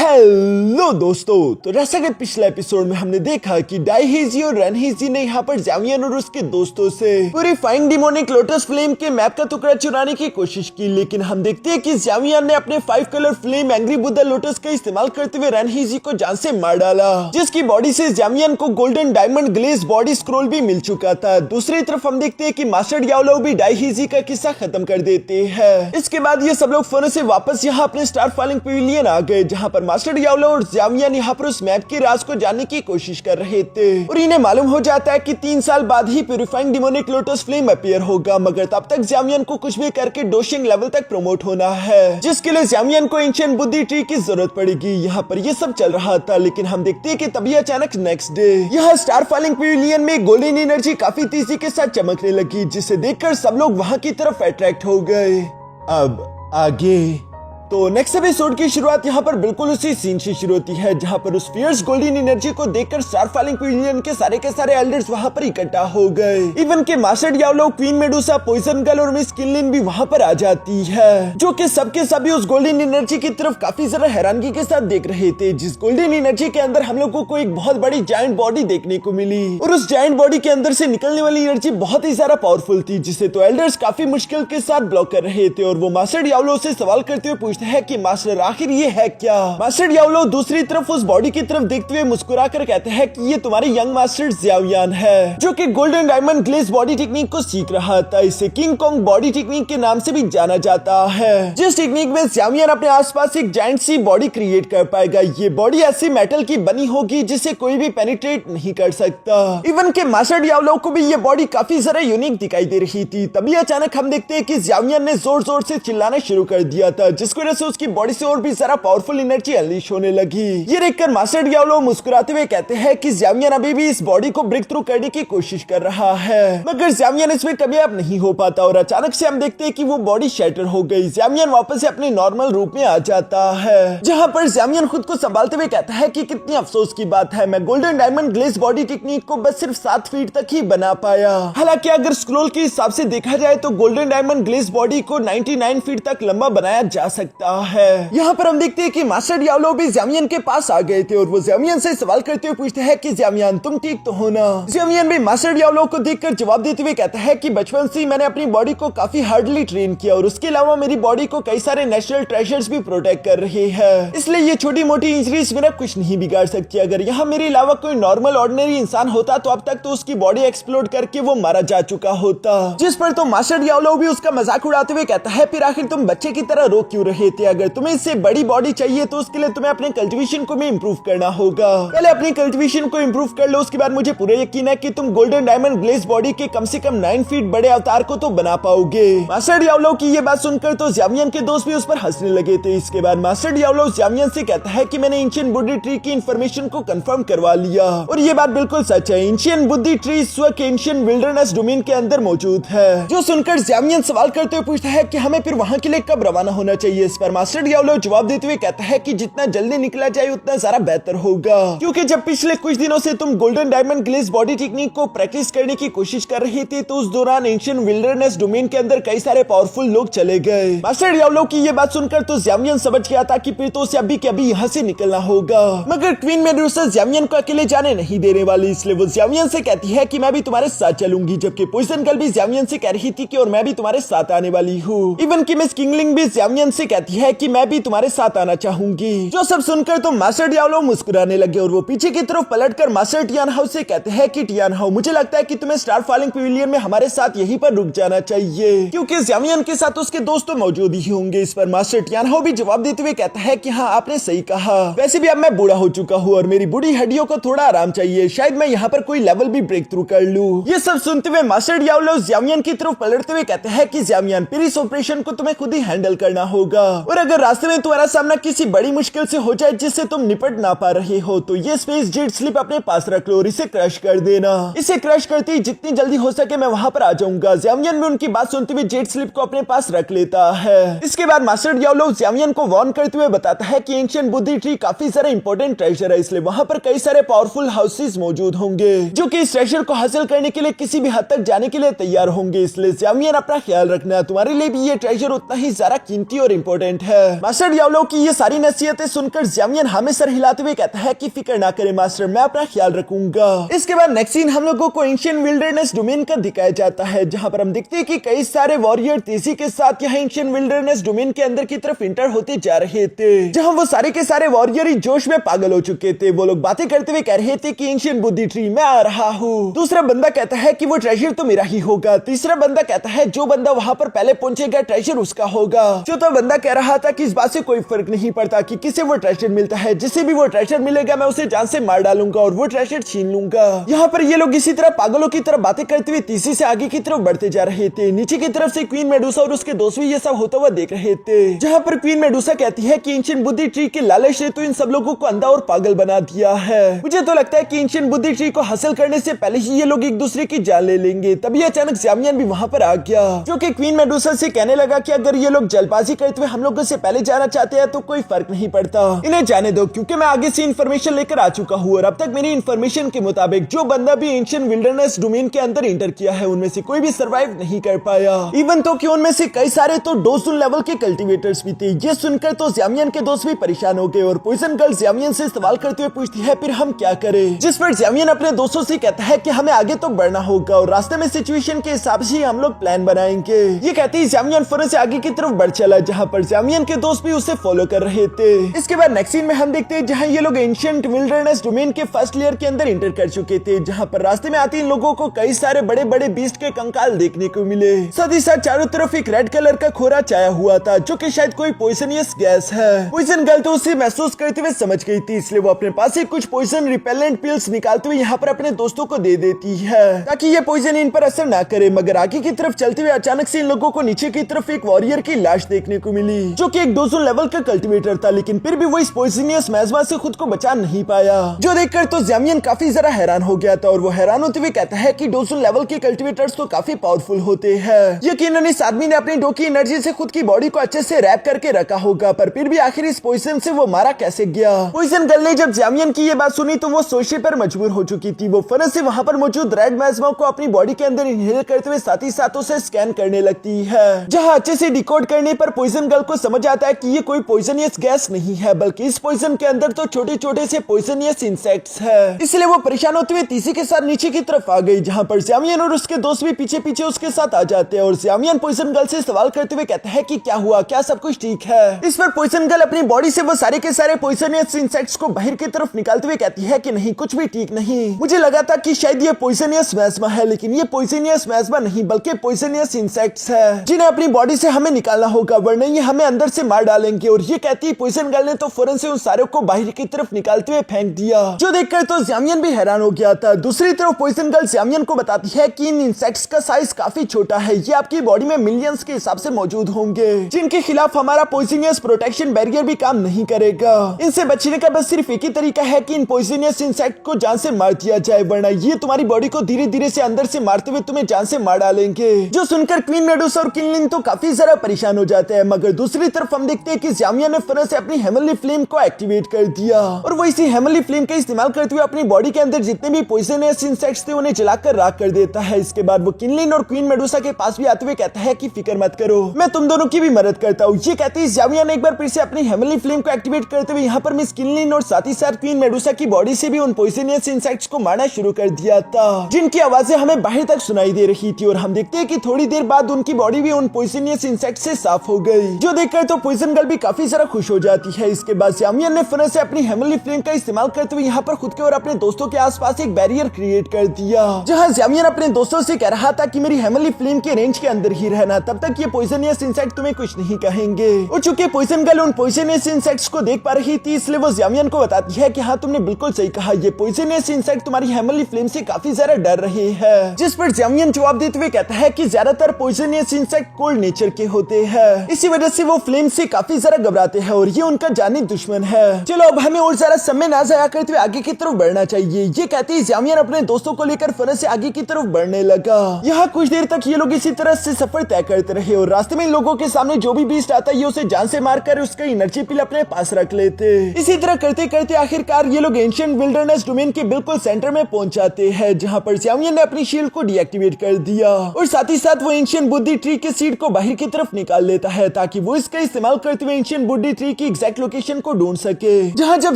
Hello दोस्तों, तो जैसा कि पिछले एपिसोड में हमने देखा कि डाइहेजी और रनहेजी ने यहाँ पर ज़ावियन और उसके दोस्तों से पूरी फाइंग डिमोनिक लोटस फ्लेम के मैप का टुकड़ा चुराने की कोशिश की, लेकिन हम देखते हैं कि ज़ावियन ने अपने 5 colour flame angry Buddha lotus का इस्तेमाल करते हुए रनहेजी को जान से मार डाला, जिसकी बॉडी से ज़ावियन को golden diamond glaze body scroll भी मिल चुका था। दूसरी तरफ हम देखते हैं कि मास्टर याओलो भी डाइहेजी का किस्सा खत्म कर देते हैं। इसके बाद ये सब लोग फोन से वापस यहाँ अपने स्टार फॉलिंग पेविलियन आ गए, जहाँ पर मास्टर याओलो और ज़ावियन यहाँ पर उस मैप के राज को जानने की कोशिश कर रहे थे और इन्हें मालूम हो जाता है कि 3 साल बाद ही purifying demonic lotus flame appear होगा, मगर तब तक ज़ावियन को कुछ भी करके डोशिंग लेवल तक प्रमोट होना है, जिसके लिए ज़ावियन को एंशिएंट बुद्धि ट्री की जरूरत पड़ेगी। यहाँ पर ये सब चल रहा था, लेकिन हम देखते हैं कि तभी अचानक नेक्स्ट डे यहाँ स्टार फॉलिंग पेविलियन में गोल्डन एनर्जी काफी तेजी के साथ चमकने लगी, जिसे देखकर सब लोग वहाँ की तरफ अट्रैक्ट हो गए। अब आगे तो नेक्स्ट एपिसोड की शुरुआत यहाँ पर बिल्कुल उसी सीन से शुरू होती है, जहाँ पर उस फियर्स गोल्डन एनर्जी को देखकर स्टार फॉलिंग पेविलियन के सारे एल्डर्स वहाँ पर इकट्ठा हो गए। इवन के master Yao Lao, queen Medusa, poison girl और मिस किनलिन भी वहाँ पर आ जाती है, जो कि सबके सभी उस गोल्डन एनर्जी की तरफ काफी ज्यादा हैरानगी के साथ देख रहे थे, जिस गोल्डन एनर्जी के अंदर हम लोगों को एक बहुत बड़ी जायंट बॉडी देखने को मिली और उस जायंट बॉडी के अंदर से निकलने वाली एनर्जी बहुत ही ज्यादा पावरफुल थी, जिसे तो एल्डर्स काफी मुश्किल के साथ ब्लॉक कर रहे थे। और वो मास्टर याओलो से सवाल करते हुए पूछते हैं कि मास्टर आखिर ये है क्या। मास्टर याओलो दूसरी तरफ उस बॉडी की तरफ देखते हुए मुस्कुराकर कहते हैं कि ये तुम्हारे यंग मास्टर ज़ावियन है, जो कि golden diamond glaze body technique को सीख रहा था। इसे किंग कॉन्ग बॉडी टेक्निक के नाम से भी जाना जाता है, जिस टेक्निक में ज़ावियन अपने आसपास एक जायंट सी बॉडी क्रिएट कर पाएगा। ये बॉडी ऐसी मेटल की बनी होगी जिसे कोई भी पेनिट्रेट नहीं कर सकता। इवन के मास्टर याओलो को भी ये बॉडी काफी ज्यादा यूनिक दिखाई दे रही थी। तभी अचानक हम देखते हैं कि ज़ावियन ने जोर जोर से चिल्लाना शुरू कर दिया था, जिसकी वजह से उसकी बॉडी से और भी सारा पावरफुल एनर्जी अनलीश होने लगी। ये देखकर मास्टर याओलो मुस्कुराते हुए कहते हैं कि ज़ावियन अभी भी इस बॉडी को ब्रेक थ्रू करने की कोशिश कर रहा है, मगर ज़ावियन इसमें कामयाब नहीं हो पाता और अचानक से हम देखते हैं कि वो बॉडी शैटर हो गई। ज़ावियन वापस से अपने नॉर्मल रूप में आ जाता है, जहां पर ज़ावियन खुद को संभालते हुए कहता है कि कितनी अफसोस की बात है, मैं golden diamond glaze body technique को बस सिर्फ 7 फीट तक ही बना पाया। हालांकि अगर स्क्रोल के हिसाब से देखा जाए तो गोल्डन डायमंड ग्लेज बॉडी को 99 फीट तक लंबा बनाया जा सकता है। यहाँ पर हम देखते हैं कि मास्टर याओलो भी ज़ावियन के पास आ गए थे और वो ज़ावियन से सवाल करते हुए पूछते हैं कि ज़ावियन तुम ठीक तो हो ना। ज़ावियन भी मास्टर याओलो को देखकर जवाब देते हुए कहता है कि बचपन से मैंने अपनी बॉडी को काफी हार्डली ट्रेन किया और उसके अलावा मेरी बॉडी को कई सारे नेचुरल ट्रेजर्स भी प्रोटेक्ट कर रहे हैं, इसलिए ये छोटी मोटी इंजरीज मेरा कुछ नहीं बिगाड़ सकती। अगर यहाँ मेरे अलावा कोई नॉर्मल ऑर्डिनरी इंसान होता तो अब तक तो उसकी बॉडी एक्सप्लोड करके वो मारा जा चुका होता। जिस पर तो मास्टर याओलो भी उसका मजाक उड़ाते हुए कहता है फिर आखिर तुम बच्चे की तरह रो क्यों रहे थे। अगर तुम्हें इससे बड़ी बॉडी चाहिए तो उसके लिए तुम्हें अपने कल्टीवेशन को भी इंप्रूव करना होगा। पहले अपनी कल्टीवेशन को इंप्रूव कर लो, उसके बाद मुझे पूरा यकीन है कि तुम गोल्डन डायमंड ग्लेज बॉडी के कम से कम 9 फीट बड़े अवतार को तो बना पाओगे। मास्टर याओलो की ये बात सुनकर तो ज़ावियन के दोस्त भी उस पर हंसने लगे थे। इसके बाद मास्टर याओलो ज़ावियन से कहता है कि मैंने एंशिएंट बुद्धि ट्री की इंफॉर्मेशन को कंफर्म करवा लिया और ये बात बिल्कुल सच है। एंशिएंट बुद्धि ट्री इस वक्त एंशिएंट विल्डरनेस डोमेन के अंदर मौजूद है, जो सुनकर ज़ावियन सवाल करते हुए पूछता है कि हमें फिर वहाँ के लिए कब रवाना होना चाहिए। इस पर मास्टर याओलो जवाब देते हुए कहता है कि जितना जल्दी निकला जाए उतना सारा बेहतर होगा, क्योंकि जब पिछले कुछ दिनों से तुम golden diamond glaze body technique को प्रैक्टिस करने की कोशिश कर रही थी तो उस दौरान एंशिएंट विल्डरनेस डोमेन के अंदर कई सारे पावरफुल लोग चले गए। मास्टर याओलो की ये बात सुनकर तो ज़ावियन समझ गया था कि फिर तो उसे अभी के अभी यहाँ से निकलना होगा, मगर क्वीन मेडुसा ज़ावियन को अकेले जाने नहीं देने वाली, इसलिए वो ज़ावियन से कहती है कि मैं भी तुम्हारे साथ चलूंगी, जबकि पॉइजन गर्ल भी ज़ावियन से कह रही थी कि और मैं भी तुम्हारे साथ आने वाली हूँ। इवन की मिस किनलिन भी ज़ावियन से कहती है कि मैं भी तुम्हारे साथ आना चाहूंगी। जो सब सुनकर तो मास्टर याओलो मुस्कुराने लगे और वो पीछे की तरफ पलटकर मास्टर टियानहाउ से कहते हैं कि टियानहाउ मुझे लगता है कि तुम्हें स्टार फॉलिंग पेविलियन में हमारे साथ यहीं पर रुक जाना चाहिए, क्योंकि ज़ावियन के साथ उसके दोस्त तो मौजूद ही होंगे। इस पर मास्टर टियानहाउ भी जवाब देते हुए कहता है कि हाँ आपने सही कहा, वैसे भी अब मैं बूढ़ा हो चुका हूँ और मेरी बूढ़ी हड्डियों को थोड़ा आराम चाहिए, शायद मैं यहाँ पर कोई लेवल भी ब्रेक थ्रू कर लूँ। ये सब सुनते हुए मास्टर याओलो ज़ावियन की तरफ पलटते हुए कहते हैं कि ज़ावियन फिर इस ऑपरेशन को तुम्हें खुद ही हैंडल करना होगा और अगर रास्ते में तुम्हारा सामना किसी बड़ी मुश्किल से हो जाए जिससे तुम निपट ना पा रहे हो तो ये स्पेस जेट स्लिप अपने पास रख लो और इसे क्रश कर देना। इसे क्रश करते ही जितनी जल्दी हो सके मैं वहां पर आ जाऊंगा। ज़ावियन भी उनकी बात सुनते हुए जेट स्लिप को अपने पास रख लेता है। इसके बाद मास्टर याओलो ज़ावियन को वार्न करते हुए बताता है कि एंशिएंट बुद्धि ट्री काफी सारा इंपॉर्टेंट ट्रेजर है, इसलिए वहां पर कई सारे पावरफुल हाउसेस मौजूद होंगे जो कि इस ट्रेजर को हासिल करने के लिए किसी भी हद तक जाने के लिए तैयार होंगे। इसलिए ज़ावियन अपना ख्याल रखना, तुम्हारे लिए भी ये ट्रेजर उतना ही ज्यादा कीमती और इंपॉर्टेंट इम्पोर्टेंट है। मास्टर डियाब्लो की ये सारी नसीहतें सुनकर ज़ावियन हमें सर हिलाते हुए कहता है कि फिक्र ना करे मास्टर, मैं अपना ख्याल रखूंगा। इसके बाद नेक्स्ट सीन हम लोगों को एंशिएंट विल्डरनेस डोमेन का दिखाया जाता है, जहां पर हम देखते हैं कि कई सारे वॉरियर तेजी के साथ यहाँ एंशिएंट विल्डरनेस डोमेन के अंदर की तरफ इंटर होते जा रहे थे, जहां वो सारे के सारे वॉरियर ही जोश में पागल हो चुके थे। वो लोग बातें करते हुए कह रहे थे कि एंशिएंट बुद्धि ट्री मैं आ रहा हूँ। दूसरा बंदा कहता है कि वो ट्रेजर तो मेरा ही होगा। तीसरा बंदा कहता है जो बंदा वहां पर पहले पहुंचेगा ट्रेजर उसका होगा। चौथा बंदा कह रहा था कि इस बात से कोई फर्क नहीं पड़ता कि किसे वो ट्रेजर मिलता है, जिसे भी वो ट्रेजर मिलेगा मैं उसे जान से मार डालूंगा और वो ट्रेजर छीन लूंगा। यहाँ पर ये लोग इसी तरह पागलों की तरह बातें करते हुए तीसरी से आगे की तरफ बढ़ते जा रहे थे। नीचे की तरफ से क्वीन मेडुसा और उसके दोस्त भी ये सब होता हुआ देख रहे थे, जहाँ पर क्वीन मेडुसा कहती है कि एंशिएंट बुद्धि ट्री के लालच ने तो इन सब लोगों को अंधा और पागल बना दिया है। मुझे तो लगता है कि एंशिएंट बुद्धि ट्री को हासिल करने से पहले ही ये लोग एक दूसरे की जान ले लेंगे। तभी अचानक ज़ावियन भी वहां पर आ गया, जो कि क्वीन मेडुसा से कहने लगा कि अगर ये लोग जल्दबाजी करते हुए हम लोगों से पहले जाना चाहते हैं तो कोई फर्क नहीं पड़ता, इन्हें जाने दो, क्योंकि मैं आगे से इन्फॉर्मेशन लेकर आ चुका हूँ और अब तक मेरी इन्फॉर्मेशन के मुताबिक जो बंदा भी एंशिएंट विल्डरनेस डोमेन के अंदर इंटर किया है उनमें से कोई भी सरवाइव नहीं कर पाया। इवन तो कि उनमें से कई सारे तो डोजन लेवल के कल्टीवेटर्स भी थे। ये सुनकर तो ज़ावियन के दोस्त भी परेशान हो गए और पॉइजन गर्ल ज़ावियन से सवाल करते हुए पूछती है फिर हम क्या करें, जिस पर ज़ावियन अपने दोस्तों से कहता है कि हमें आगे तो बढ़ना होगा और रास्ते में सिचुएशन के हिसाब से हम लोग प्लान बनाएंगे। ये कहते ही ज़ावियन फौरन से आगे की तरफ बढ़ चला, जहाँ पर ज़ावियन के दोस्त भी उसे फॉलो कर रहे थे। इसके बाद नेक्स्ट सीन में हम देखते हैं जहाँ ये लोग एंशिएंट विल्डरनेस डोमेन के फर्स्ट लेयर के अंदर इंटर कर चुके थे, जहाँ पर रास्ते में आते इन लोगों को कई सारे बड़े बड़े बीस्ट के कंकाल देखने को मिले। साथ ही साथ चारों तरफ एक रेड कलर का खोरा छाया हुआ था, जो कि शायद कोई पॉइजनियस गैस है। पॉइजन गर्ल तो उसे महसूस करते हुए समझ गई थी, इसलिए वो अपने पास से कुछ पॉइजन रिपेलेंट पिल्स निकालते हुए यहाँ पर अपने दोस्तों को दे देती है ताकि ये पॉइजन इन पर असर ना करे। मगर आगे की तरफ चलते हुए अचानक से इन लोगों को नीचे की तरफ एक वॉरियर की लाश देखने को मिली, जो कि एक डोजन लेवल का कल्टीवेटर था, लेकिन फिर भी वो इस पॉइजनियस मैज़मा से खुद को बचा नहीं पाया। जो देखकर तो ज़ावियन काफी जरा हैरान हो गया था और वो हैरान होते हुए कहता है कि डोजन लेवल के कल्टीवेटर्स तो काफी पावरफुल होते हैं। यकीनन इस आदमी ने अपनी डो की एनर्जी से खुद की बॉडी को अच्छे से रैप करके रखा होगा, पर फिर भी आखिर इस पॉइजन से वो मारा कैसे गया। पॉइजन गर्ल ने जब ज़ावियन की ये बात सुनी तो वो सोचने पर मजबूर हो चुकी थी। वो फौरन से वहां पर मौजूद रेड मैज़मा को अपनी बॉडी के अंदर इनहेल करते हुए साथ ही साथ उसे स्कैन करने लगती है, जहां अच्छे से डिकोड करने पर पॉइजन गर्ल को समझ आता है कि ये कोई पॉइजनियस गैस नहीं है, बल्कि इस पॉइजन के अंदर तो छोटे छोटे से पॉइजनियस इंसेक्ट्स है। इसलिए वो परेशान होते हुए तीसरी के साथ नीचे की तरफ आ गई, जहां पर ज़ावियन और उसके दोस्त भी पीछे पीछे उसके साथ आ जाते हैं और ज़ावियन पॉइजन गर्ल से सवाल करते हुए कहता है कि क्या हुआ, क्या सब कुछ ठीक है। इस पर पॉइजन गर्ल अपनी बॉडी से वो सारे के सारे पॉइजनियस इंसेक्ट्स को बाहर की तरफ निकालते हुए कहती है कि नहीं, कुछ भी ठीक नहीं। मुझे लगा था कि शायद ये पॉइजनियस मैज़मा है, लेकिन ये पॉइजनियस मैज़मा नहीं बल्कि पॉइजनियस इंसेक्ट्स है, जिन्हें अपनी बॉडी से हमें निकालना होगा, वरना ये हमें अंदर से मार डालेंगे। और ये कहती है पॉइजन गर्ल ने तो फौरन से उन सारे को बाहर की तरफ निकालते हुए फेंक दिया, जो देखकर तो ज़ावियन भी हैरान हो गया था। दूसरी तरफ पॉइजन गर्ल ज़ावियन को बताती है कि इन इंसेक्ट्स का साइज काफी छोटा है, ये आपकी बॉडी में मिलियंस के हिसाब से मौजूद होंगे, जिनके खिलाफ हमारा पॉइजनियस प्रोटेक्शन बैरियर भी काम नहीं करेगा। इनसे बचने का बस सिर्फ एक ही तरीका है कि इन पॉइजनियस इंसेक्ट को जान से मार दिया जाए, वरना ये तुम्हारी बॉडी को धीरे धीरे से अंदर से मारते हुए तुम्हें जान से मार डालेंगे। जो सुनकर क्वीन मेडुसा और किनलिन तो काफी ज्यादा परेशान हो जाते हैं, मगर दूसरी तरफ हम देखते हैं कि ज़ावियन ने फौरन से अपनी हेवनली फ्लेम को एक्टिवेट कर दिया और वो इसी हेवनली फ्लेम का इस्तेमाल करते हुए अपनी बॉडी के अंदर जितने भी पॉइजनियस इंसेक्ट्स थे उन्हें जलाकर राख कर देता है। इसके बाद वो किनलिन और क्वीन मेडुसा के पास भी आते हुए कहता है कि फिक्र मत करो, मैं तुम दोनों की भी मदद करता हूँ। ये कहते ही ज़ावियन ने एक बार फिर से अपनी हेवनली फ्लेम को एक्टिवेट करते हुए यहाँ पर मिस किनलिन और साथ ही साथ क्वीन मेडुसा की बॉडी से भी उन पॉइजनियस इंसेक्ट्स को मारना शुरू कर दिया था, जिनकी आवाजें हमें बाहर तक सुनाई दे रही थी। और हम देखते हैं कि थोड़ी देर बाद उनकी बॉडी भी उन पॉइजनियस इंसेक्ट्स से साफ हो गई, जो देखकर तो पॉइजन गर्ल भी काफी ज्यादा खुश हो जाती है। इसके बाद ज़ावियन ने फौरन से अपनी हेवनली फ्लेम का इस्तेमाल करते हुए यहाँ पर खुद के और अपने दोस्तों के आसपास एक बैरियर क्रिएट कर दिया, जहाँ ज़ावियन अपने दोस्तों से कह रहा था कि मेरी हेवनली फ्लेम के रेंज के अंदर ही रहना, तब तक ये पॉइजनियस इंसेक्ट तुम्हें कुछ नहीं कहेंगे। और चूंकि पॉइजन गर्ल उन पॉइजनियस इंसेक्ट्स को देख पा रही थी, इसलिए वो ज़ावियन को बताती है कि हाँ तुमने बिल्कुल सही कहा, ये पॉइजनियस इंसेक्ट तुम्हारी हेवनली फ्लेम से काफी ज्यादा डर रहे हैं। जिस पर ज़ावियन जवाब देते हुए कहता है कि ज्यादातर पॉइजनियस इंसेक्ट कोल्ड नेचर के होते हैं, इसी वजह से वो फ्लेम से काफी ज्यादा घबराते हैं और ये उनका जानी दुश्मन है। चलो अब हमें और ज्यादा समय ना जाया करते हुए आगे की तरफ बढ़ना चाहिए। ये कहते ही ज़ावियन अपने दोस्तों को लेकर फौरन से आगे की तरफ बढ़ने लगा। यहाँ कुछ देर तक ये लोग इसी तरह से सफर तय करते रहे और रास्ते में इन लोगों के सामने जो भी बीस्ट आता है ये उसे जान से मारकर उसका एनर्जी पिल अपने पास रख लेते। इसी तरह करते करते आखिरकार ये लोग एंशिएंट विल्डरनेस डोमेन के बिल्कुल सेंटर में पहुंच जाते हैं, जहाँ पर ज़ावियन ने अपनी शील्ड को डीएक्टिवेट कर दिया और साथ ही साथ वो एंशिएंट बुद्धि ट्री के सीड को बाहर की तरफ निकाल लेता है ताकि वो इसका इस्तेमाल करते हुए एंशिएंट बुद्धि ट्री की एग्जैक्ट लोकेशन को ढूंढ सके। जहां जब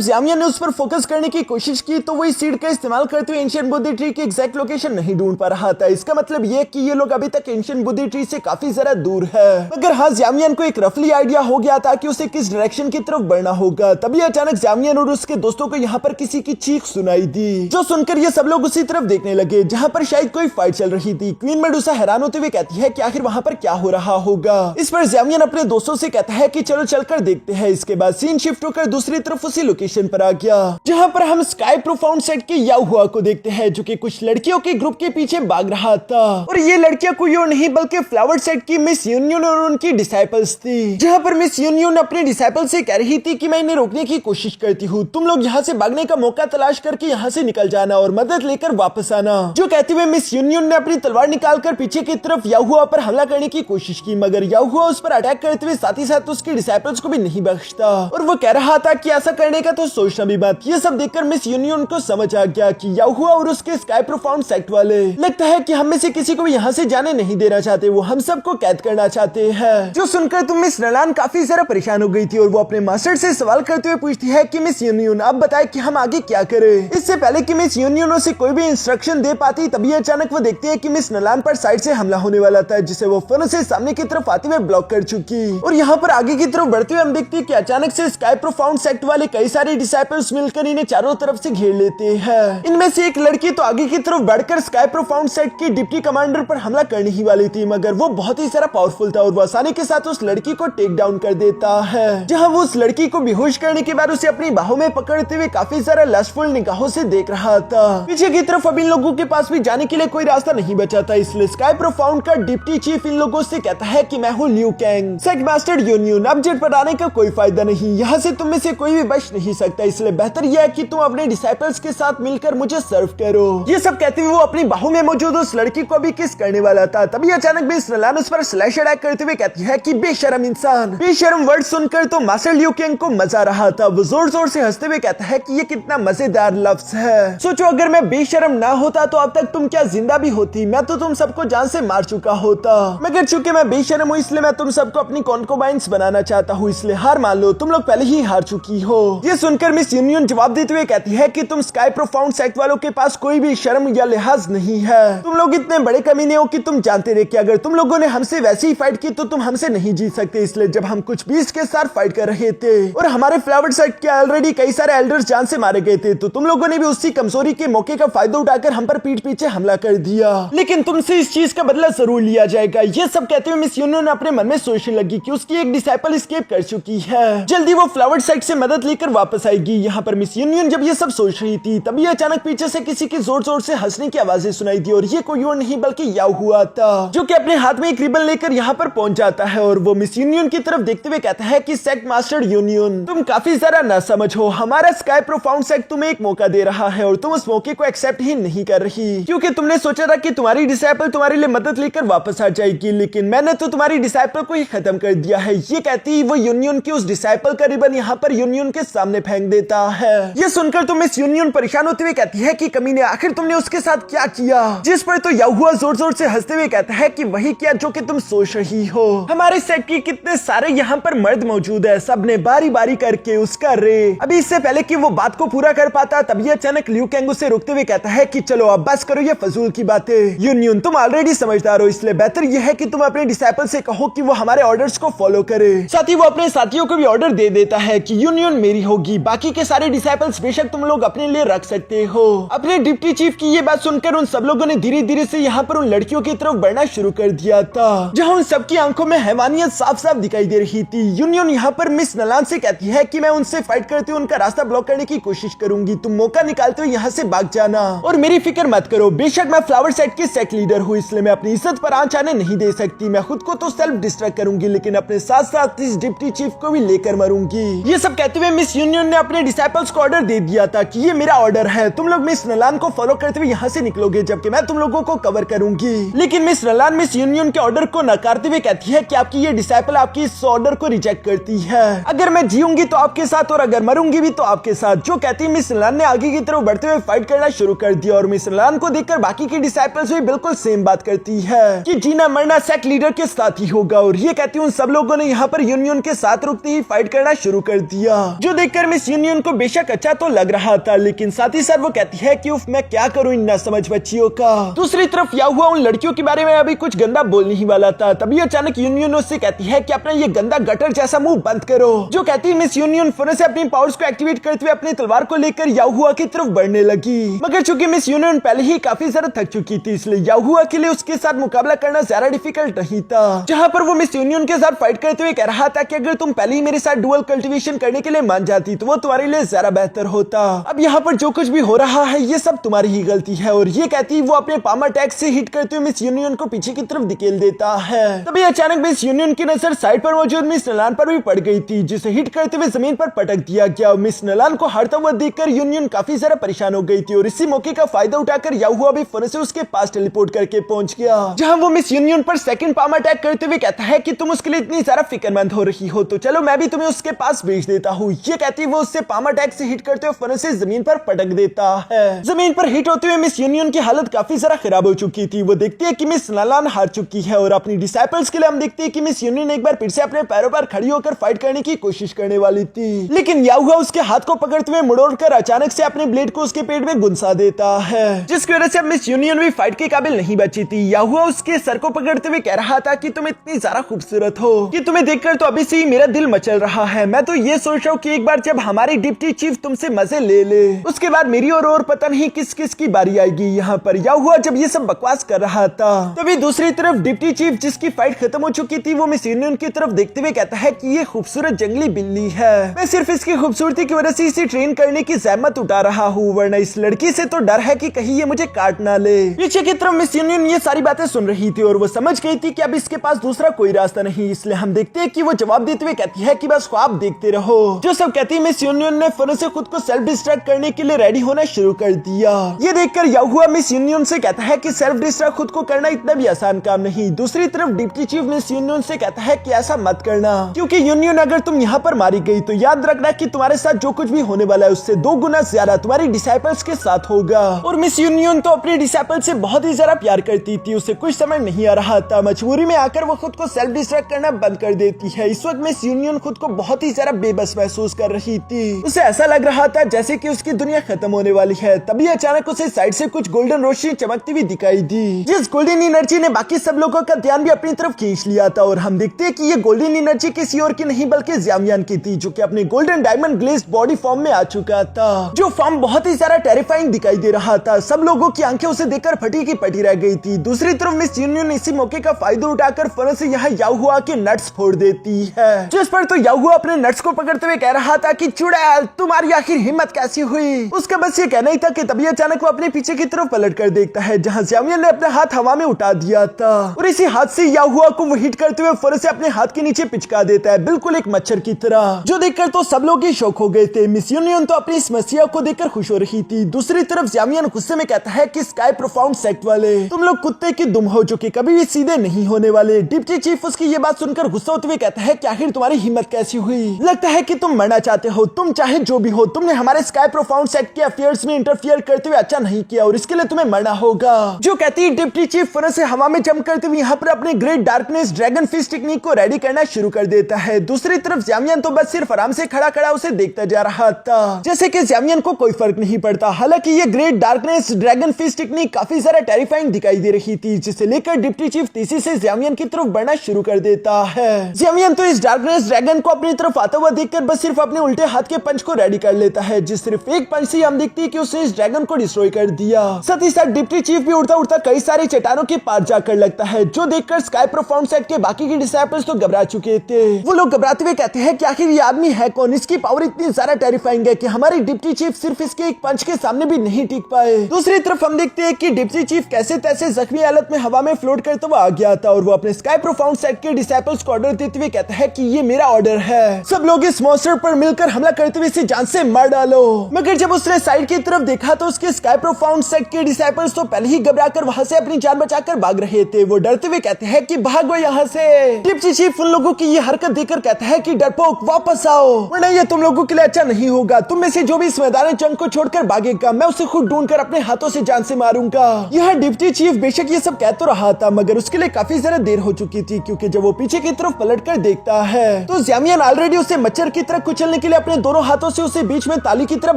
ज़ामिया ने उस पर फोकस करने की कोशिश की तो वो इस सीड का इस्तेमाल करते हुए एंशिएंट बुद्धि ट्री की एग्जैक्ट लोकेशन नहीं ढूंढ पा रहा था। इसका मतलब ये कि ये लोग अभी तक एंशिएंट बुद्धि ट्री से काफी ज्यादा दूर है। मगर हाँ, ज़ामिया को एक रफली आइडिया हो गया था कि उसे किस डायरेक्शन की तरफ बढ़ना होगा। तभी अचानक ज़ामिया और उसके दोस्तों को यहाँ पर किसी की चीख सुनाई दी, जो सुनकर ये सब लोग उसी तरफ देखने लगे जहाँ पर शायद कोई फाइट चल रही थी। क्वीन मेडुसा हैरान होते हुए कहती है कि आखिर वहाँ पर क्या हो रहा होगा। इस पर ज़ामिया अपने दोस्तों से कहता है कि चलो चलकर देखते हैं। इसके बाद सीन शिफ्ट होकर दूसरी तरफ उसी लोकेशन पर आ गया जहाँ पर हम स्काई प्रोफाउंड सेट के याहुआ को देखते हैं, जो कि कुछ लड़कियों के ग्रुप के पीछे भाग रहा था। और ये लड़कियां कोई और नहीं बल्कि फ्लावर सेट की मिस यूनियन और उनकी डिसाइपल्स थी। जहाँ पर मिस यूनियन अपने डिसाइपल से कह रही थी कि मैं इन्हें रोकने की कोशिश करती हूँ, तुम लोग यहाँ से भागने का मौका तलाश करके यहाँ से निकल जाना और मदद लेकर वापस आना। जो कहते हुए मिस यूनियन ने अपनी तलवार निकालकर पीछे की तरफ याहुआ पर हमला करने की कोशिश की, मगर याहुआ उस पर अटैक करते हुए साथ ही साथ उसके डिसाइपल्स को भी नहीं बख्शता। और वो कह रहा था कि ऐसा करने का तो सोचना भी मत। ये सब देखकर मिस यूनियन को समझ आ गया कि याहुआ और उसके स्काई प्रोफाउंड सेक्ट वाले लगता है कि हम में से किसी को भी यहाँ से जाने नहीं देना चाहते, वो हम सबको कैद करना चाहते हैं। जो सुनकर तुम मिस नलान काफी ज्यादा परेशान हो गई थी और वो अपने मास्टर से सवाल करते हुए पूछती है कि मिस यूनियन आप बताएं कि हम आगे क्या करें। इससे पहले कि मिस यूनियन उसे कोई भी इंस्ट्रक्शन दे पाती, तभी अचानक वो देखती है कि मिस नलान पर साइड से हमला होने वाला था, जिसे वो फन से सामने की तरफ आते हुए ब्लॉक कर चुकी। और यहाँ पर आगे की तरफ बढ़ते हुए हम देखते हैं कि अचानक से स्काई प्रोफाउंड सेक्ट वाले कई सारे डिसाइपल्स मिलकर इन्हें चारों तरफ से घेर लेते हैं। इनमें से एक लड़की तो आगे की तरफ बढ़कर स्काई प्रोफाउंड सेक्ट की डिप्टी कमांडर पर हमला करने ही वाली थी, मगर वो बहुत ही सारा पावरफुल था और वो आसानी के साथ उस लड़की को टेक डाउन कर देता है। जहाँ वो उस लड़की को बेहोश करने के बाद उसे अपनी बाहों में पकड़ते हुए काफी सारा लस्टफुल निगाहों से देख रहा था। पीछे की तरफ अब इन लोगों के पास भी जाने के लिए कोई रास्ता नहीं बचा था, इसलिए स्काई प्रोफाउंड का डिप्टी चीफ इन लोगों से कहता है कि मैं हूँ Liu Kang, sect master union. अब जेट पर आने का कोई फायदा नहीं, यहाँ से तुम में से कोई भी बच नहीं सकता, इसलिए बेहतर यह है कि तुम अपने डिसाइपल्स के साथ मिलकर मुझे सर्व करो। ये सब कहते हुए वो अपनी बाहों में मौजूद उस लड़की को भी किस करने वाला था। तभी अचानक मिस नलान उस पर स्लैश अटैक करते हुए कहती है कि बेशरम इंसान। बेशरम वर्ड सुनकर तो मास्टर लियू कैंग को मजा आ रहा था। वो जोर जोर से हंसते हुए कहता है कि ये कितना मजेदार लफ्ज है। सोचो अगर मैं बेशरम ना होता तो अब तक तुम क्या जिंदा भी होती, मैं तो तुम सबको जान से मार चुका होता। मगर चूंकि मैं बेशरम हूँ इसलिए मैं तुम सबको अपनी कॉन्कोबाइंस बनाना चाहता हूँ, इसलिए हार मान लो, तुम लोग पहले ही हार चुकी हो। ये सुनकर मिस यूनियन जवाब देते हुए कहती है कि तुम स्काई प्रोफाउंड सेक्ट वालों के पास कोई भी शर्म या लिहाज नहीं है। तुम लोग इतने बड़े कमीने हो कि तुम जानते रहे कि अगर तुम लोगों ने हमसे वैसी ही फाइट की तो तुम हमसे नहीं जीत सकते। इसलिए जब हम कुछ बीस के साथ फाइट कर रहे थे और हमारे फ्लावर सेक्ट के ऑलरेडी कई सारे एल्डर्स जान से मारे गए थे, तो तुम लोगों ने भी उसी कमजोरी के मौके का फायदा उठाकर हम पर पीठ पीछे हमला कर दिया। लेकिन तुमसे इस चीज का बदला जरूर लिया जाएगा। ये सब कहते हुए मिस यूनियन अपने मन में सोचने लगी कि उसकी एक डिसाइपल एस्केप कर चुकी है, जल्दी वो फ्लावर सेक्ट से मदद लेकर वापस आएगी। यहाँ पर मिस यूनियन जब ये सब सोच रही थी तभी अचानक पीछे से किसी की जोर जोर से हंसने की आवाजें सुनाई दी और ये कोई और नहीं बल्कि याहुआ था, जो कि अपने हाथ में एक रिबन लेकर यहाँ पर पहुंच जाता है और वो मिस यूनियन की तरफ देखते हुए कहता है कि सेक्ट मास्टर यूनियन, तुम काफी जरा ना समझ हो। हमारा स्काई प्रोफाउंड सेक्ट तुम्हें एक मौका दे रहा है और तुम उस मौके को एक्सेप्ट ही नहीं कर रही, क्योंकि तुमने सोचा था कि तुम्हारी डिसाइपल तुम्हारे लिए मदद लेकर वापस आ जाएगी, लेकिन मैंने तो तुम्हारी डिसाइपल को ही खत्म कर दिया है। ये कहती वो यूनियन की उस डिसाइपल का रिबन यहाँ पर यूनियन के सामने फेंक देता है। ये सुनकर तो मिस यूनियन परेशान होते हुए कहती है कि कमीने आखिर तुमने उसके साथ क्या किया। जिस पर तो याहुआ जोर जोर से हंसते हुए कहता है कि वही किया जो कि तुम सोच रही हो। हमारे सेक्ट की कितने सारे यहाँ पर मर्द मौजूद है, सबने बारी बारी करके उसका रे। अभी इससे पहले कि वो बात को पूरा कर पाता तभी अचानक लियू कैंग उसे रोकते हुए कहता है कि चलो अब बस करो ये फजूल की बातें। यूनियन तुम ऑलरेडी समझदार हो, इसलिए बेहतर यह है कि तुम अपने डिसाइपल से कहो कि वो हमारे ऑर्डर्स को फॉलो करे। साथ ही वो अपने साथियों को भी ऑर्डर दे देता है कि यूनियन मेरी होगी, बाकी के सारे डिसाइपल्स बेशक तुम लोग अपने लिए रख सकते हो। अपने डिप्टी चीफ की ये बात सुनकर उन सब लोगों ने धीरे धीरे से यहाँ पर उन लड़कियों की तरफ बढ़ना शुरू कर दिया था, जहाँ उन सबकी आंखों में हैवानियत साफ साफ दिखाई दे रही थी। यूनियन यहाँ पर मिस नलान से कहती है कि मैं उनसे फाइट करते हुए उनका रास्ता ब्लॉक करने की कोशिश करूंगी, तुम मौका निकालते हुए यहाँ से भाग जाना और मेरी फिक्र मत करो। बेशक मैं फ्लावर सेक्ट की सेक्ट लीडर हूँ, इसलिए मैं अपनी इज्जत पर आंच आने नहीं दे सकती। मैं खुद को तो सेल्फ डिस्ट्रैक्ट करूंगी, लेकिन अपने साथ साथ इस डिप्टी चीफ को भी लेकर मरूंगी। ये सब कहते हुए मिस यूनियन ने अपने डिसाइपल्स को ऑर्डर दे दिया था कि ये मेरा ऑर्डर है, तुम लोग मिस नलान को फॉलो करते हुए यहाँ से निकलोगे, जबकि मैं तुम लोगों को कवर करूंगी। लेकिन मिस नलान मिस यूनियन के ऑर्डर को नकारते हुए कहती है कि आपकी ये डिसाइपल आपकी इस ऑर्डर को रिजेक्ट करती है। अगर मैं जीऊंगी तो आपके साथ और अगर मरूंगी भी तो आपके साथ। जो कहती मिस नलान ने आगे की तरफ बढ़ते हुए फाइट करना शुरू कर दिया और मिस नलान को देखकर बाकी की डिसाइपल्स भी बिल्कुल सेम बात करती है कि जीना मरना सेक्ट लीडर के साथ ही होगा। और ये कहती उन सब सब लोगों ने यहाँ पर यूनियन के साथ रुकते ही फाइट करना शुरू कर दिया, जो देखकर मिस यूनियन को बेशक अच्छा तो लग रहा था, लेकिन साथ ही साथ वो कहती है कि उफ मैं क्या करूँ इन नासमझ बच्चियों का। दूसरी तरफ याहुआ उन लड़कियों के बारे में अभी कुछ गंदा बोलने ही वाला था, तभी अचानक यूनियन उससे कहती है कि अपना ये गंदा गटर जैसा मुंह बंद करो। जो कहती है मिस यूनियन फौरन से अपनी पावर्स को एक्टिवेट करते हुए अपनी तलवार को लेकर याहुआ की तरफ बढ़ने लगी, मगर चूंकि मिस यूनियन पहले ही काफी ज्यादा थक चुकी थी, इसलिए याहुआ के लिए उसके साथ मुकाबला करना ज्यादा डिफिकल्ट नहीं था। जहाँ पर वो मिस यूनियन के साथ फाइट करते हुए कह रहा था कि अगर तुम पहले ही मेरे साथ डुअल कल्टीवेशन करने के लिए मान जाती तो वो तुम्हारे लिए ज्यादा बेहतर होता। अब यहाँ पर जो कुछ भी हो रहा है ये सब तुम्हारी ही गलती है। और ये कहती वो अपने पामा टैग से हिट करते हुए मिस यूनियन को पीछे की तरफ धकेल देता है। तभी अचानक मिस यूनियन की नजर साइड पर मौजूद मिस नलान पर भी पड़ गई थी, जिसे हिट करते हुए जमीन पर पटक दिया गया। मिस नलान को हारता हुआ देखकर यूनियन काफी ज्यादा परेशान हो गई थी और इसी मौके का फायदा उठाकर याहुआ भी फौरन से उसके पास टेलीपोर्ट करके पहुंच गया, जहां वो मिस यूनियन पर सेकंड पामा अटैक करते हुए कहता है कि तुम उसके लिए इतनी ज्यादा फिक्रमंद हो रही हो तो चलो मैं भी तुम्हें उसके पास भेज देता हूँ। ये कहती वो उससे पामा अटैक से हिट करते हुए फौरन से जमीन पर पटक देता है। जमीन पर हिट होते हुए मिस यूनियन की हालत काफी ज्यादा खराब हो चुकी थी। वो देखती है कि मिस नलान हार चुकी है और अपनी डिसाइपल्स के लिए हम देखते हैं कि मिस यूनियन एक बार फिर से अपने पैरों पर खड़ी होकर फाइट करने की कोशिश करने वाली थी, लेकिन याहुआ उसके हाथ को पकड़ते हुए मुड़ोड़कर अचानक से अपने ब्लेड को उसके पेट में गुंसा देता है, जिसकी वजह से अब मिस यूनियन भी फाइट के काबिल नहीं बची थी। याहुआ उसके सर को पकड़ते हुए कह रहा था कि तुम इतनी ज्यादा खूबसूरत हो कि तुम्हें देखकर तो अभी से ही मेरा दिल मचल रहा है। मैं तो ये सोच रहा हूँ कि एक बार जब हमारी डिप्टी चीफ तुमसे मजे ले ले उसके बाद मेरी और पता नहीं किस किस की बारी आएगी। यहाँ पर याहुआ जब ये सब बकवास कर रहा था तभी दूसरी तरफ डिप्टी चीफ जिसकी फाइट खत्म हो चुकी थी वो मिस यूनियन की तरफ देखते हुए कहता है कि ये खूबसूरत जंगली बिल्ली है, मैं सिर्फ इसकी खूबसूरती की वजह से इसे ट्रेन करने की जहमत उठा रहा हूँ, वरना इस लड़की से तो डर है कि कहीं ये मुझे काट ना ले। पीछे की तरफ मिस यूनियन ये सारी बातें सुन रही थी और वो समझ गई थी कि अब इसके पास दूसरा कोई रास्ता नहीं, इसलिए हम देखते हैं कि वो जवाब देते हुए कहती है कि बस ख्वाब देखते रहो। जो सब कहती है मिस यूनियन ने फौरन से खुद को सेल्फ डिस्ट्रैक्ट करने के लिए रेडी होना शुरू कर दिया। ये देखकर याहुआ मिस यूनियन से कहता है कि सेल्फ डिस्ट्रैक्ट खुद को करना इतना भी आसान काम नहीं। दूसरी तरफ डिप्टी चीफ मिस यूनियन से कहता है कि ऐसा मत करना, क्योंकि यूनियन अगर तुम यहाँ पर मारी गई तो याद रखना कि तुम्हारे साथ जो कुछ भी होने वाला है उससे 2 गुना ज्यादा तुम्हारी डिसाइपल्स के साथ होगा। और मिस यूनियन तो अपने डिसाइपल से बहुत ही ज्यादा प्यार करती थी, उसे कुछ समझ नहीं आ रहा था, मजबूरी में आकर वो खुद को सेल्फ डिस्ट्रैक्ट करना बंद कर देती है। इस वक्त मिस यूनियन खुद को बहुत ही ज्यादा बेबस महसूस कर रही थी, उसे ऐसा लग रहा था जैसे कि उसकी दुनिया खत्म होने वाली है। तभी अचानक उसे साइड से कुछ गोल्डन रोशनी चमकती हुई दिखाई दी, जिस गोल्डन एनर्जी ने बाकी सब लोगों का ध्यान भी अपनी तरफ खींच लिया था। और हम देखते हैं कि ये गोल्डन एनर्जी किसी और की नहीं बल्कि ज़्यामियान की थी, जो कि अपने golden diamond glazed body form में आ चुका था, जो फॉर्म बहुत ही ज्यादा टेरिफाइंग दिखाई दे रहा था। सब लोगों की आंखें उसे देखकर फटी की पटी रह गई थी। दूसरी तरफ मिस यूनियन इसी मौके का फायदा उठाकर फौरन से यहाँ याहुआ के नट्स फोड़ देती है, जिस पर तो याहुआ अपने नट्स को पकड़ते हुए कह रहा था कि चुड़ैल तुम्हारी आखिर हिम्मत कैसी हुई। उसका बस ये कहना ही था कि तभी अचानक वो अपने पीछे की तरफ पलट कर देखता है, जहाँ ज़्यामियन ने अपना हाथ हवा में उठा दिया था और इसी हाथ से याहुआ को वो हिट करते हुए फौरन से अपने हाथ के नीचे पिचका देता है, बिल्कुल एक मच्छर की तरह, जो देखकर तो सब लोग ही शौक हो गए थे। मिस यूनियन तो अपनी समस्या को देखकर खुश हो रही थी। दूसरी तरफ ज़्यामियन गुस्से में कहता है कि स्काई प्रोफाउंड सेक्ट वाले तुम लोग कुत्ते की दुम हो, जो कि कभी भी सीधे नहीं होने वाले। डिप्टी चीफ उसकी ये बात सुनकर गुस्सा होते हुए कहता है कि आखिर तुम्हारी हिम्मत कैसी हुई, लगता है कि तुम मरना चाहते हो, तुम चाहे जो भी हो, तुमने हमारे स्काई प्रोफाउंड सेक्ट के अफेयर्स में इंटरफियर करते हुए अच्छा नहीं किया और इसके लिए तुम्हें मरना होगा। जो कहती है डिप्टी चीफ फौरन से हवा में जंप करते हुए यहाँ पर अपने great darkness dragon fish technique को रेडी करना शुरू कर देता है। दूसरी तरफ ज़्यामियन तो बस सिर्फ आराम से खड़ा खड़ा उसे देखता जा रहा था, जैसे कि ज़्यामियन को कोई फर्क नहीं पड़ता। हालांकि ये great darkness dragon fish technique काफी ज्यादा टेरिफाइंग दिखाई दे रही थी, जिसे लेकर डिप्टी चीफ तेजी से ज़्यामियन की तरफ बढ़ना शुरू कर देता है। ज़्यामियन तो इस डार्कनेस ड्रैगन को अपनी तरफ आता हुआ देखकर बस सिर्फ अपने उल्टे हाथ के पंच को रेडी कर लेता है, जिस सिर्फ एक पंच से हम देखते हैं कि उसने इस ड्रैगन को डिस्ट्रॉय कर दिया। साथ ही साथ डिप्टी चीफ भी उड़ता उड़ता कई सारी चट्टानों के पार जाकर लगता है, जो देखकर स्काई प्रोफाउंड सेक्ट के बाकी के डिसाइपल्स तो घबरा चुके थे। वो लोग घबराते हुए कहते हैं कि आखिर ये आदमी है कौन, इसकी पावर इतनी ज्यादा टेरिफाइंग है कि हमारी डिप्टी चीफ सिर्फ इसके एक पंच के सामने भी नहीं टिक पाए। दूसरी तरफ हम देखते हैं कि डिप्टी चीफ कैसे तैसे जख्मी हालत में हवा में फ्लोट करते हुए आ गया था और वो अपने स्काई प्रोफाउंड सेक्ट के डिसाइपल्स को ऑर्डर देते हुए कहता है कि ये मेरा ऑर्डर है, सब लोग इस मॉन्स्टर पर मिलकर हमला करते हुए इसे जान से मार डालो। मगर जब उसने साइड की तरफ देखा तो उसके स्काई प्रोफाउंड सेक्ट के डिसाइपल्स तो पहले ही घबराकर वहां से अपनी जान बचाकर भाग रहे थे। वो डरते हुए कहते हैं कि भागो यहाँ से। डिप्टी चीफ उन लोगों की ये हरकत देखकर कहता है कि डरपोक वापस आओ, वरना ये तुम लोगों के लिए अच्छा नहीं होगा। तुम में से जो भी इस मैदान जंग को छोड़कर भागेगा मैं उसे खुद ढूंढकर अपने हाथों से जान से मारूंगा। यह डिप्टी चीफ बेशक ये सब कह तो रहा था, मगर उसके लिए काफी ज्यादा देर हो चुकी थी, क्योंकि जब वो पीछे की तरफ पलट कर देखता है तो ज़्यामियन ऑलरेडी उसे मच्छर की तरह कुचलने के लिए अपने दोनों हाथों से उसे बीच में ताली की तरफ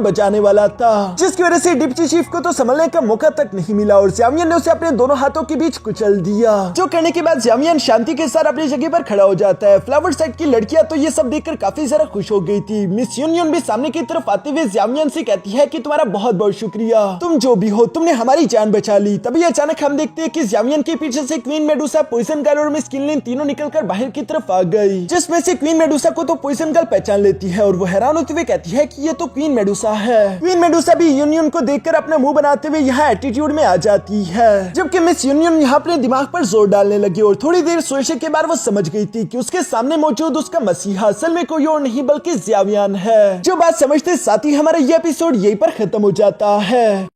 बचाने वाला था, जिसकी वजह से डिप्टी चीफ को तो संभलने का मौका तक नहीं मिला और ज़्यामियन ने उसे अपने दोनों हाथों के बीच कुचल दिया, जो करने के बाद ज़्यामियन शांति के साथ अपनी जगह पर खड़ा हो जाता है। फ्लावर साइड की लड़कियां तो ये सब देखकर काफी ज्यादा खुश हो गई थी। मिस यूनियन भी सामने की तरफ आते हुए ज़्यामियन से कहती है कि तुम्हारा बहुत बहुत शुक्रिया, तुम जो भी हो, तुमने हमारी जान बचा ली। तभी अचानक हम देखते हैं कि ज़्यामियन के पीछे से क्वीन मेडुसा, पॉइजन गर्ल और मिस किनलिन तीनों निकलकर बाहर की तरफ आ गई, जिसमें से क्वीन मेडुसा को तो पॉइजन गर्ल पहचान लेती है और वो हैरान होते हुए कहती है कि ये तो क्वीन मेडुसा है। क्वीन मेडुसा भी यूनियन को देखकर अपना मुंह बनाते हुए यहाँ एटीट्यूड में आ जाती है, जबकि मिस यूनियन यहाँ अपने दिमाग पर जोर डालने लगी और थोड़ी देर सोचने के बाद वो समझ गई थी कि उसके सामने मौजूद उसका मसीहा असल में कोई और नहीं बल्कि ज़्यामियन है। जो बात समझते साथ ही हमारा ये एपिसोड यहीं पर खत्म हो जाता है।